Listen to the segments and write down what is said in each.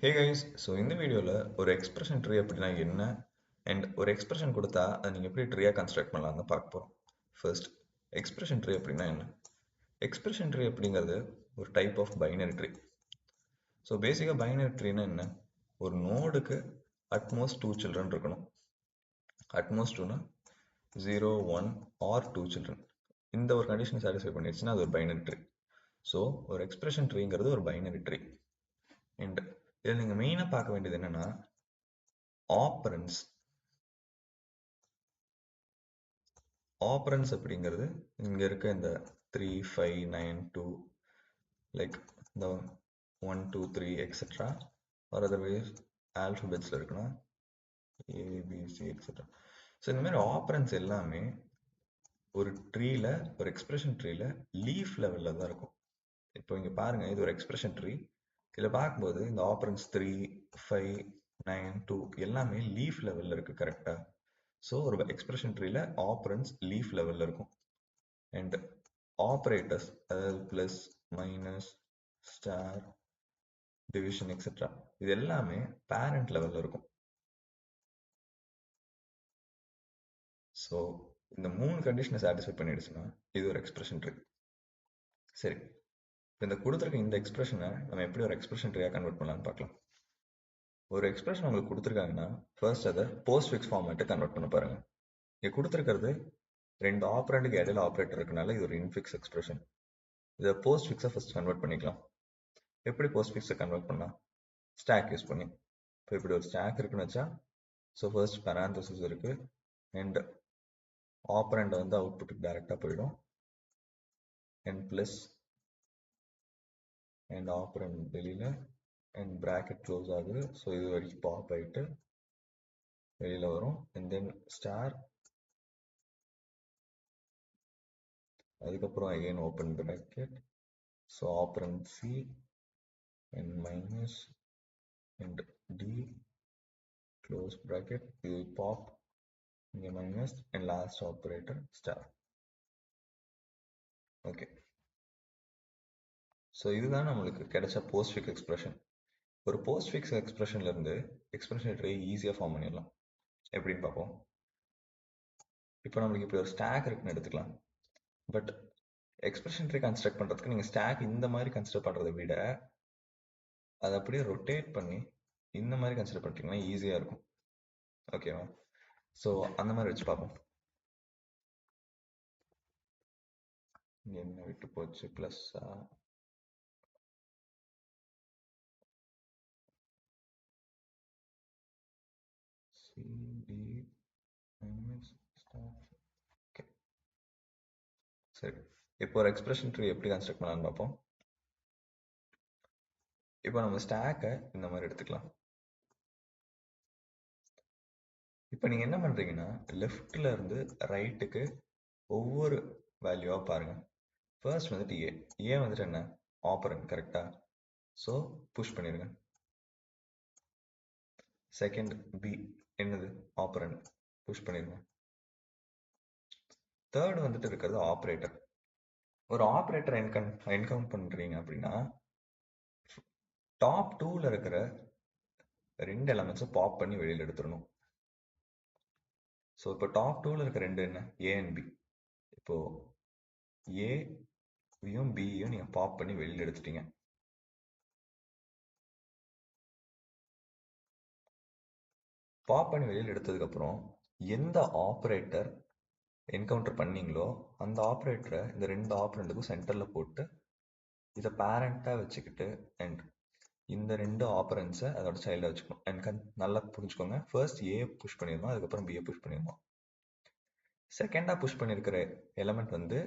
Hey guys, so இந்த வீடியோவில் ஒரு எக்ஸ்பிரஷன் ட்ரீ அப்படின்னா என்ன அண்ட் ஒரு எக்ஸ்பிரஷன் கொடுத்தா அதை நீங்கள் எப்படி ட்ரீயாக கன்ஸ்ட்ரக்ட் பண்ணலாம்னு பார்க்க போகிறோம். ஃபர்ஸ்ட், எக்ஸ்பிரஷன் ட்ரீ அப்படின்னா என்ன? எக்ஸ்பிரஷன் ட்ரீ அப்படிங்கிறது ஒரு type of binary tree. So பேசிக்காக பைனரி ட்ரீனா என்ன? ஒரு நோடுக்கு அட்மோஸ்ட் 2 சில்ட்ரன் இருக்கணும். அட்மோஸ்ட் 2னா 0, 1 ஆர் 2 சில்ட்ரன். இந்த ஒரு கண்டிஷனை சாட்டிஸ்ஃபை பண்ணிடுச்சுன்னா அது ஒரு பைனரி ட்ரீ. ஸோ ஒரு எக்ஸ்பிரஷன் ட்ரீங்கிறது ஒரு பைனரி ட்ரீ. அண்ட் இதில் நீங்கள் மெயினாக பார்க்க வேண்டியது என்னென்னா ஆப்பரன்ஸ். ஆப்பரன்ஸ் அப்படிங்கிறது இங்கே இருக்க இந்த 3, 5, 9, 2 லைக் இந்த 1, 2, 3 எக்ஸெட்ரா ஆர் அதர்வைஸ் ஆல்ஃபபெட்ஸில் இருக்குன்னா ஏபிசி எக்ஸெட்ரா. ஸோ இந்த மாதிரி ஆப்பரன்ஸ் எல்லாமே ஒரு ட்ரீல, ஒரு எக்ஸ்பிரஷன் ட்ரீல லீஃப் லெவலில் தான் இருக்கும். இப்போ இங்கே பாருங்கள், இது ஒரு எக்ஸ்பிரஷன் ட்ரீ. இதில் பார்க்கும்போது இந்த ஆப்பரன்ஸ் 3, 5, 9, 2 எல்லாமே லீஃப் லெவலில் இருக்குது கரெக்டாக. ஸோ ஒரு எக்ஸ்பிரஷன் ட்ரீல ஆப்பரன்ஸ் லீஃப் லெவலில் இருக்கும். அண்ட் ஆப்ரேட்டர்ஸ், அதாவது plus, minus, star, division etcetera, இது எல்லாமே பேரண்ட் லெவலில் இருக்கும். ஸோ இந்த 3 கண்டிஷனை சாட்டிஸ்ஃபை பண்ணிடுச்சுன்னா இது ஒரு எக்ஸ்பிரஷன் ட்ரீ. சரி, இந்த கொடுத்துருக்க இந்த எக்ஸ்பிரஷனை நம்ம எப்படி ஒரு எக்ஸ்பிரஷன் ட்ரீயாக கன்வெர்ட் பண்ணலாம்னு பார்க்கலாம். ஒரு எக்ஸ்பிரஷன் உங்களுக்கு கொடுத்துருக்காங்கன்னா ஃபர்ஸ்ட் அதை போஸ்ட் ஃபிக்ஸ் ஃபார்மேட்டை கன்வெர்ட் பண்ண பாருங்க. இங்கே கொடுத்துருக்கிறது 2 ஆப்ரண்டுக்கு இடையில ஆப்ரேட்டர் இருக்கனால இது ஒரு இன்ஃபிக்ஸ் எக்ஸ்பிரஷன். இதை போஸ்ட் ஃபிக்ஸை ஃபர்ஸ்ட் கன்வெர்ட் பண்ணிக்கலாம். எப்படி போஸ்ட் ஃபிக்ஸை கன்வெர்ட் பண்ணலாம்? ஸ்டாக் யூஸ் பண்ணி. இப்போ இப்படி ஒரு ஸ்டாக் இருக்குன்னு வச்சா, ஸோ ஃபர்ஸ்ட் பேராந்தசிஸ் இருக்கு அண்ட் ஆப்ரண்ட் வந்து அவுட்புட்டுக்கு டைரெக்டாக போயிடும். அண்ட் ப்ளஸ் அண்ட் ஆப்ரண்ட் வெளியில் அண்ட் ப்ராக்கெட் க்ளோஸ் ஆகுது. ஸோ இது வரைக்கும் பாப் ஆகிட்டு வெளியில் வரும். அண்ட் தென் ஸ்டார், அதுக்கப்புறம் again open bracket. So operand C and minus and D close bracket, இது பாப், இங்கே minus and last operator star. Okay, so இதுதான் நம்மளுக்கு கிடைச்ச போஸ்ட் ஃபிக்ஸ் எக்ஸ்பிரஷன். ஒரு போஸ்ட் ஃபிக்ஸ் எக்ஸ்பிரஷன்ல இருந்து எக்ஸ்பிரஷன் ட்ரீ ஈஸியாக ஃபார்ம் பண்ணிடலாம். எப்படின்னு பார்ப்போம். இப்போ நம்மளுக்கு இப்படி ஒரு ஸ்டாக் இருக்குன்னு எடுத்துக்கலாம். பட் எக்ஸ்பிரஷன் ட்ரீ கன்ஸ்ட்ரக்ட் பண்ணுறதுக்கு நீங்கள் ஸ்டாக் இந்த மாதிரி கன்சிடர் பண்ணுறதை விட அதை அப்படியே ரொட்டேட் பண்ணி இந்த மாதிரி கன்சிடர் பண்ணிட்டீங்கன்னா ஈஸியாக இருக்கும். ஓகேவா? ஸோ அந்த மாதிரி வச்சு பார்ப்போம். என்ன விட்டு போச்சு? ப்ளஸ்ஸா? C D minus star. ஓகே, சரி. இப்போ ஒரு எக்ஸ்பிரஷன் ட்ரீ எப்படி கன்ஸ்ட்ரக்ட் பண்ணலான்னு பார்ப்போம். இப்போ நம்ம ஸ்டாக்கை இந்த மாதிரி எடுத்துக்கலாம். இப்போ நீங்கள் என்ன பண்ணுறீங்கன்னா லெஃப்டில் இருந்து ரைட்டுக்கு ஒவ்வொரு வேல்யூவாக பாருங்கள். ஃபர்ஸ்ட் வந்துட்டு ஏ வந்துட்டு என்ன? ஆப்பரண்ட் கரெக்டாக. ஸோ புஷ் பண்ணிடுங்க. செகண்ட் பி என்னது? ஆப்பரண்ட், புஷ் பண்ணிடுங்க. தேர்ட் வந்துட்டு இருக்கிறது ஆப்ரேட்டர். ஒரு ஆப்ரேட்டர் என்கவுண்ட் பண்ணுறீங்க அப்படின்னா டாப் 2ல இருக்கிற 2 எலமெண்ட்ஸை பாப் பண்ணி வெளியில் எடுத்துடணும். ஸோ இப்போ டாப் 2ல இருக்க 2 என்ன? A and B. இப்போ ஏயும் பியும் நீங்கள் பாப் பண்ணி வெளியில் எடுத்துட்டீங்க. பாப் பண்ணி வெளியில் எடுத்ததுக்கப்புறம் எந்த ஆப்ரேட்டர் என்கவுண்டர் பண்ணீங்களோ அந்த ஆப்ரேட்டரை இந்த 2 ஆப்ரண்ட்டுக்கும் சென்டரில் போட்டு இதை பேரண்ட்டாக வச்சுக்கிட்டு அண்ட் இந்த 2 ஆப்பரன்ஸை அதோட சைல்டாக வச்சுக்கணும். அண்ட் நல்லா புரிஞ்சுக்கோங்க, ஃபர்ஸ்ட் ஏ புஷ் பண்ணிடணும், அதுக்கப்புறம் பிஏ புஷ் பண்ணிடணும். செகண்டாக புஷ் பண்ணியிருக்கிற எலமெண்ட் வந்து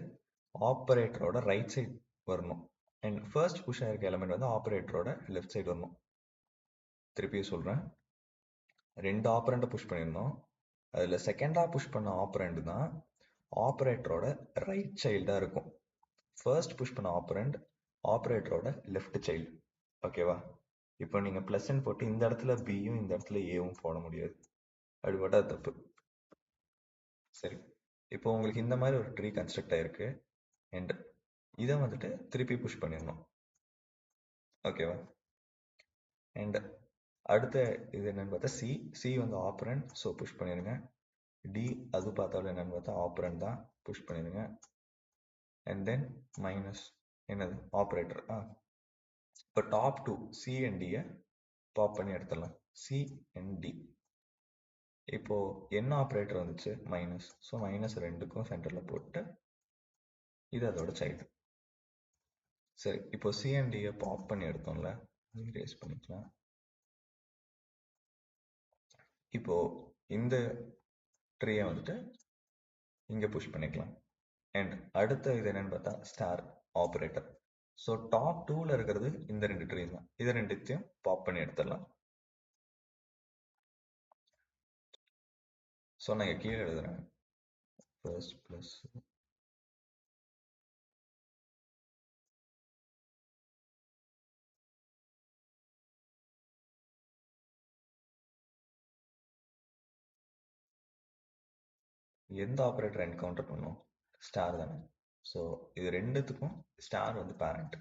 ஆப்ரேட்டரோட ரைட் சைட் வரணும். அண்ட் ஃபர்ஸ்ட் புஷ் ஆகிருக்க எலமெண்ட் வந்து ஆப்ரேட்டரோட லெஃப்ட் சைடு வரணும். திருப்பியும் சொல்கிறேன், 2 ஆப்பரண்ட்டை புஷ் பண்ணியிருந்தோம். அதில் செகண்டாக புஷ் பண்ண ஆப்பரண்ட் தான் ஆப்ரேட்டரோட ரைட் சைல்டாக இருக்கும். ஃபர்ஸ்ட் புஷ் பண்ண ஆப்பரண்ட் ஆப்ரேட்டரோட லெஃப்ட் சைல்டு. ஓகேவா? இப்போ நீங்கள் ப்ளஸ்ன்னு போட்டு இந்த இடத்துல பியும் இந்த இடத்துல ஏவும் போட முடியாது, அப்படி போட்டால் தப்பு. சரி, இப்போ உங்களுக்கு இந்த மாதிரி ஒரு ட்ரீ கன்ஸ்ட்ரக்ட் ஆயிருக்கு அண்ட் இதை வந்துட்டு திருப்பி புஷ் பண்ணிடணும். ஓகேவா? அண்ட் அடுத்த இது என்னன்னு பார்த்தா சி. சி வந்து ஆப்ரண்ட், ஸோ புஷ் பண்ணிடுங்க. டி அது பார்த்தாலும் என்னன்னு பார்த்தா ஆப்ரண்ட் தான், புஷ் பண்ணிடுங்க. அண்ட் தென் மைனஸ் என்னது ஆப்ரேட்டர். இப்போ டாப் டூ சி அண்ட் டியை பாப் பண்ணி எடுத்துடலாம். C and D. இப்போ என்ன ஆப்ரேட்டர் வந்துச்சு மைனஸ், ஸோ மைனஸ் ரெண்டுக்கும் சென்டரில் போட்டு இது அதோட சைடு. சரி, இப்போ சி அண்ட் டியை பாப் பண்ணி எடுத்தோம்ல, ரேஸ் பண்ணிக்கலாம். இப்போ இந்த ட்ரீயை வந்துட்டு இங்கே புஷ் பண்ணிக்கலாம். அண்ட் அடுத்த இது என்னன்னு பார்த்தா ஸ்டார் ஆப்ரேட்டர். ஸோ டாப் டூவில் இருக்கிறது இந்த ரெண்டு ட்ரீ தான், இதை ரெண்டுத்தையும் பாப் பண்ணி எடுத்துடலாம். ஸோ நான் இங்கே கீழே எழுதுறேன், ஃபர்ஸ்ட் ப்ளஸ் எந்த ஆப்ரேட்டர் என்கவுண்டர் பண்ணும், ஸ்டார் தானே. ஸோ இது ரெண்டுத்துக்கும் ஸ்டார் வந்து பேரண்ட்.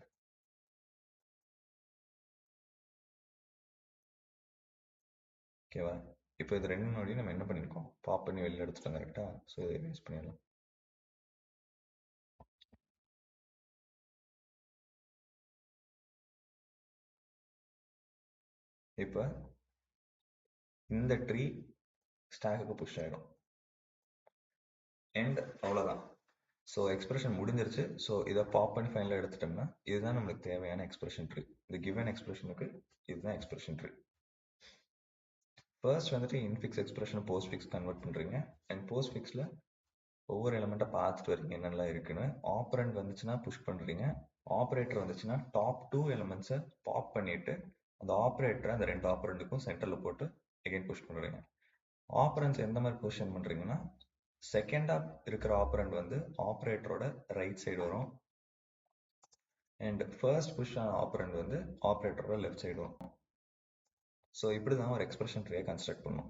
ஓகேவா? இப்போ இது ரெண்டு நோடியும் நம்ம என்ன பண்ணியிருக்கோம், பாப் பண்ணி வெளியில் எடுத்துட்டோம் கரெக்டா. ஸோ இதை யூஸ் பண்ணிடலாம். இப்போ இந்த ட்ரீ ஸ்டாக்குக்கு புஷ் ஆகிடும். அண்ட் அவ்வளோதான். ஸோ எக்ஸ்பிரஷன் முடிஞ்சிருச்சு. ஸோ இதை பாப் பண்ணி ஃபைனலாக எடுத்துட்டோம்னா இதுதான் நம்மளுக்கு தேவையான எக்ஸ்பிரஷன் ட்ரீ. இந்த கிவன் எக்ஸ்பிரஷனுக்கு இதுதான் எக்ஸ்பிரஷன் ட்ரீ. ஃபர்ஸ்ட் வந்துட்டு இன்ஃபிக்ஸ் எக்ஸ்பிரஷனை போஸ்ட் ஃபிக்ஸ் கன்வெர்ட் பண்ணுறீங்க. அண்ட் போஸ்ட் ஃபிக்ஸில் ஒவ்வொரு எலிமெண்ட்டை பார்த்துட்டு வரீங்க என்னெல்லாம் இருக்குன்னு. ஆப்ரண்ட் வந்துச்சுன்னா புஷ் பண்ணுறீங்க. ஆப்ரேட்டர் வந்துச்சுன்னா டாப் டூ எலிமெண்ட்ஸை பாப் பண்ணிட்டு அந்த ஆப்ரேட்டரை அந்த ரெண்டு ஆப்ரண்ட்டுக்கும் சென்டரில் போட்டு எகைன் புஷ் பண்ணுறீங்க. ஆப்ரண்ட்ஸ் எந்த மாதிரி பொசிஷன் பண்ணுறீங்கன்னா, செகண்டாக இருக்கிற ஆப்ரண்ட் வந்து ஆப்ரேட்டரோட ரைட் சைடு வரும். அண்ட் ஃபர்ஸ்ட் புஷ் ஆன ஆப்ரண்ட் வந்து ஆப்ரேட்டரோட லெஃப்ட் சைடு வரும். ஸோ இப்படி தான் ஒரு எக்ஸ்பிரஷன் ட்ரீயை கன்ஸ்ட்ரக்ட் பண்ணும்.